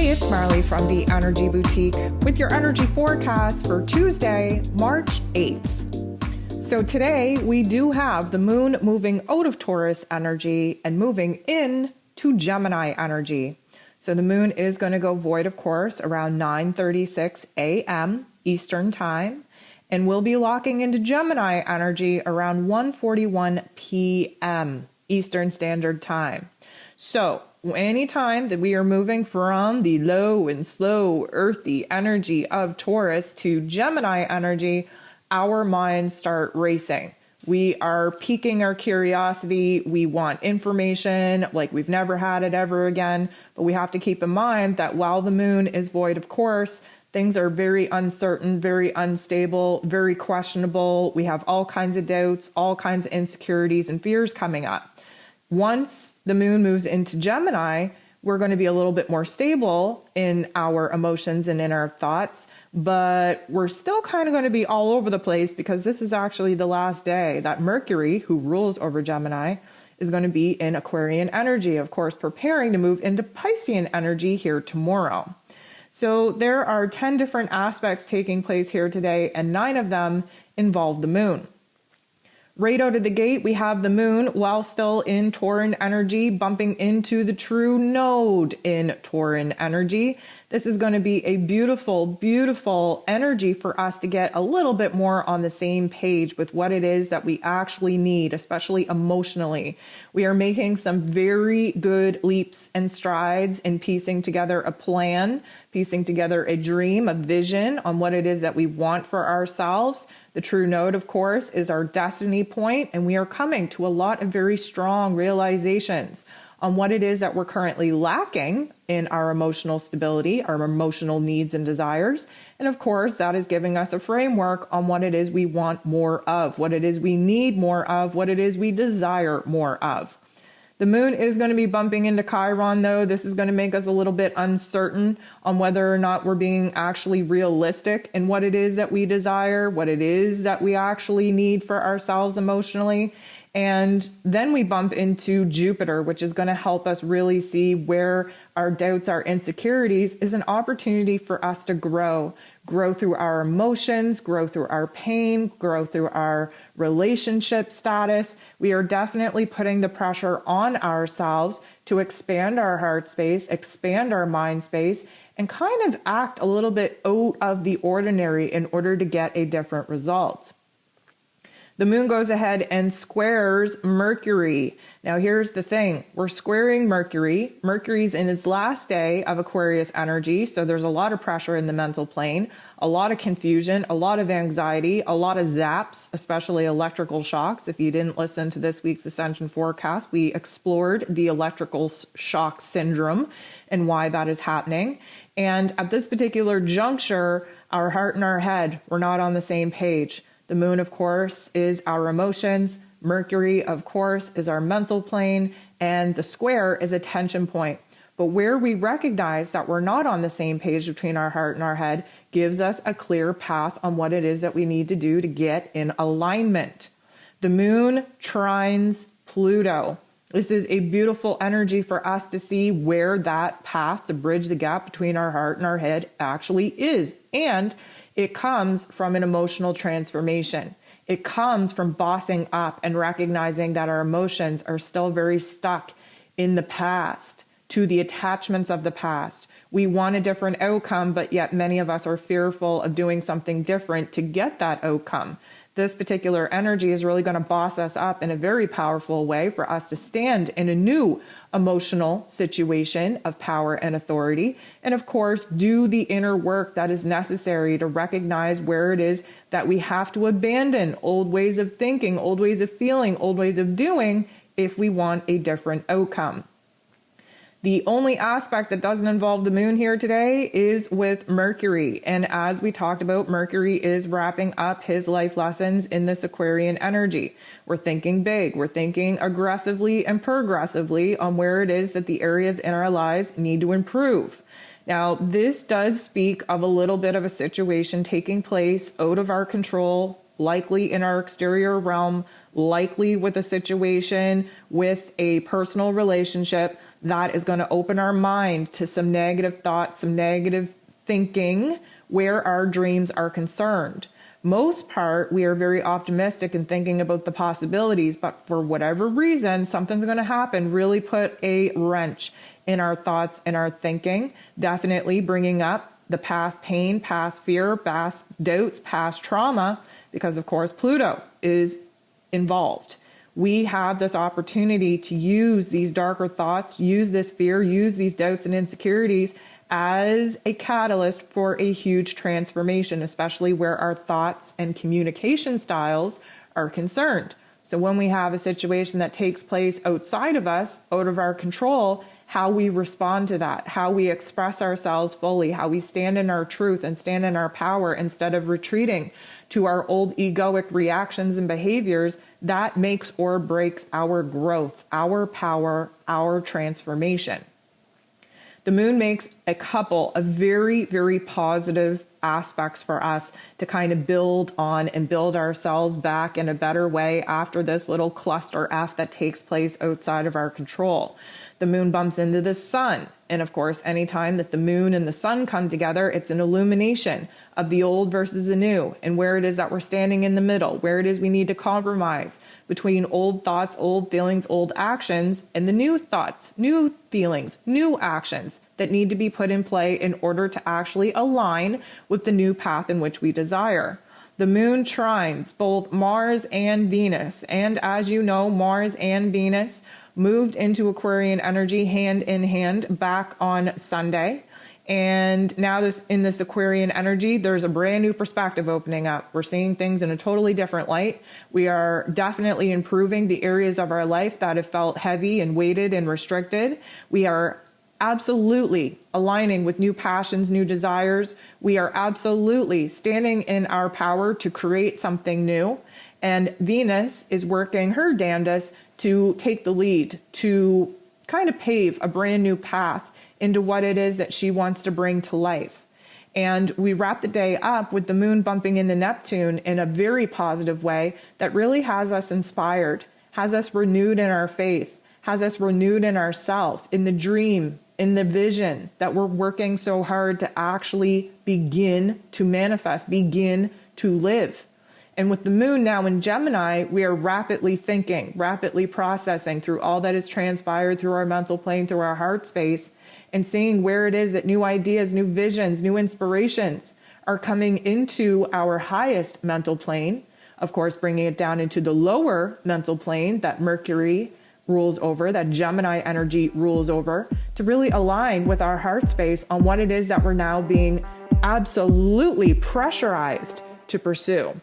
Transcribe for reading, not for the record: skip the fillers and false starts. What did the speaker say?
Hey, it's Marley from the Energy Boutique with your energy forecast for Tuesday, March 8th. So today we do have the moon moving out of Taurus energy and moving in to Gemini energy. So the moon is going to go void, of course, around 9:36 a.m. Eastern time, and we'll be locking into Gemini energy around 1:41 p.m. Eastern Standard Time. So anytime that we are moving from the low and slow earthy energy of Taurus to Gemini energy, our minds start racing. We are piquing our curiosity. We want information like we've never had it ever again. But we have to keep in mind that while the moon is void, of course, things are very uncertain, very unstable, very questionable. We have all kinds of doubts, all kinds of insecurities and fears coming up. Once the moon moves into Gemini, we're going to be a little bit more stable in our emotions and in our thoughts, but we're still kind of going to be all over the place because this is actually the last day that Mercury, who rules over Gemini, is going to be in Aquarian energy, of course, preparing to move into Piscean energy here tomorrow. So there are 10 different aspects taking place here today, and 9 of them involve the moon. Right out of the gate, we have the moon, while still in Tauran energy, bumping into the true node in Tauran energy. This is going to be a beautiful, beautiful energy for us to get a little bit more on the same page with what it is that we actually need, especially emotionally. We are making some very good leaps and strides in piecing together a plan, piecing together a dream, a vision on what it is that we want for ourselves. The true node, of course, is our destiny point, and we are coming to a lot of very strong realizations on what it is that we're currently lacking in our emotional stability, our emotional needs and desires. And of course, that is giving us a framework on what it is we want more of, what it is we need more of, what it is we desire more of. The moon is going to be bumping into Chiron, though. This is going to make us a little bit uncertain on whether or not we're being actually realistic in what it is that we desire, what it is that we actually need for ourselves emotionally. And then we bump into Jupiter, which is going to help us really see where our doubts, our insecurities is an opportunity for us to grow through our emotions, grow through our pain, grow through our relationship status. We are definitely putting the pressure on ourselves to expand our heart space, expand our mind space, and kind of act a little bit out of the ordinary in order to get a different result. The moon goes ahead and squares Mercury. Now here's the thing, we're squaring Mercury. Mercury's in its last day of Aquarius energy, so there's a lot of pressure in the mental plane, a lot of confusion, a lot of anxiety, a lot of zaps, especially electrical shocks. If you didn't listen to this week's Ascension forecast, we explored the electrical shock syndrome and why that is happening. And at this particular juncture, our heart and our head, we're not on the same page. The moon, of course, is our emotions. Mercury, of course, is our mental plane. And the square is a tension point. But where we recognize that we're not on the same page between our heart and our head gives us a clear path on what it is that we need to do to get in alignment. The moon trines Pluto. This is a beautiful energy for us to see where that path to bridge the gap between our heart and our head actually is. And it comes from an emotional transformation. It comes from bossing up and recognizing that our emotions are still very stuck in the past, to the attachments of the past. We want a different outcome, but yet many of us are fearful of doing something different to get that outcome. This particular energy is really going to boss us up in a very powerful way for us to stand in a new emotional situation of power and authority. And of course, do the inner work that is necessary to recognize where it is that we have to abandon old ways of thinking, old ways of feeling, old ways of doing if we want a different outcome. The only aspect that doesn't involve the moon here today is with Mercury. And as we talked about, Mercury is wrapping up his life lessons in this Aquarian energy. We're thinking big. We're thinking aggressively and progressively on where it is that the areas in our lives need to improve. Now, this does speak of a little bit of a situation taking place out of our control, likely in our exterior realm, likely with a situation, with a personal relationship that is going to open our mind to some negative thoughts, some negative thinking where our dreams are concerned. Most part, we are very optimistic in thinking about the possibilities, but for whatever reason, something's going to happen, really put a wrench in our thoughts and our thinking, definitely bringing up the past pain, past fear, past doubts, past trauma, because of course Pluto is involved. We have this opportunity to use these darker thoughts, use this fear, use these doubts and insecurities as a catalyst for a huge transformation, especially where our thoughts and communication styles are concerned. So when we have a situation that takes place outside of us, out of our control, how we respond to that, how we express ourselves fully, how we stand in our truth and stand in our power instead of retreating to our old egoic reactions and behaviors, that makes or breaks our growth, our power, our transformation. The moon makes a couple of very, very positive aspects for us to kind of build on and build ourselves back in a better way after this little cluster F that takes place outside of our control. The moon bumps into the sun. And of course, anytime that the moon and the sun come together, it's an illumination of the old versus the new, and where it is that we're standing in the middle, where it is we need to compromise between old thoughts, old feelings, old actions, and the new thoughts, new feelings, new actions that need to be put in play in order to actually align with the new path in which we desire. The moon trines both Mars and Venus, and as you know, Mars and Venus moved into Aquarian energy hand in hand back on Sunday. And now in this Aquarian energy, there's a brand new perspective opening up. We're seeing things in a totally different light. We are definitely improving the areas of our life that have felt heavy and weighted and restricted. We are absolutely aligning with new passions, new desires. We are absolutely standing in our power to create something new. And Venus is working her damnedest to take the lead, to kind of pave a brand new path into what it is that she wants to bring to life. And we wrap the day up with the moon bumping into Neptune in a very positive way that really has us inspired, has us renewed in our faith, has us renewed in ourself, in the dream, in the vision that we're working so hard to actually begin to manifest, begin to live. And with the moon now in Gemini, we are rapidly thinking, rapidly processing through all that has transpired through our mental plane, through our heart space, and seeing where it is that new ideas, new visions, new inspirations are coming into our highest mental plane. Of course, bringing it down into the lower mental plane that Mercury rules over, that Gemini energy rules over, to really align with our heart space on what it is that we're now being absolutely pressurized to pursue.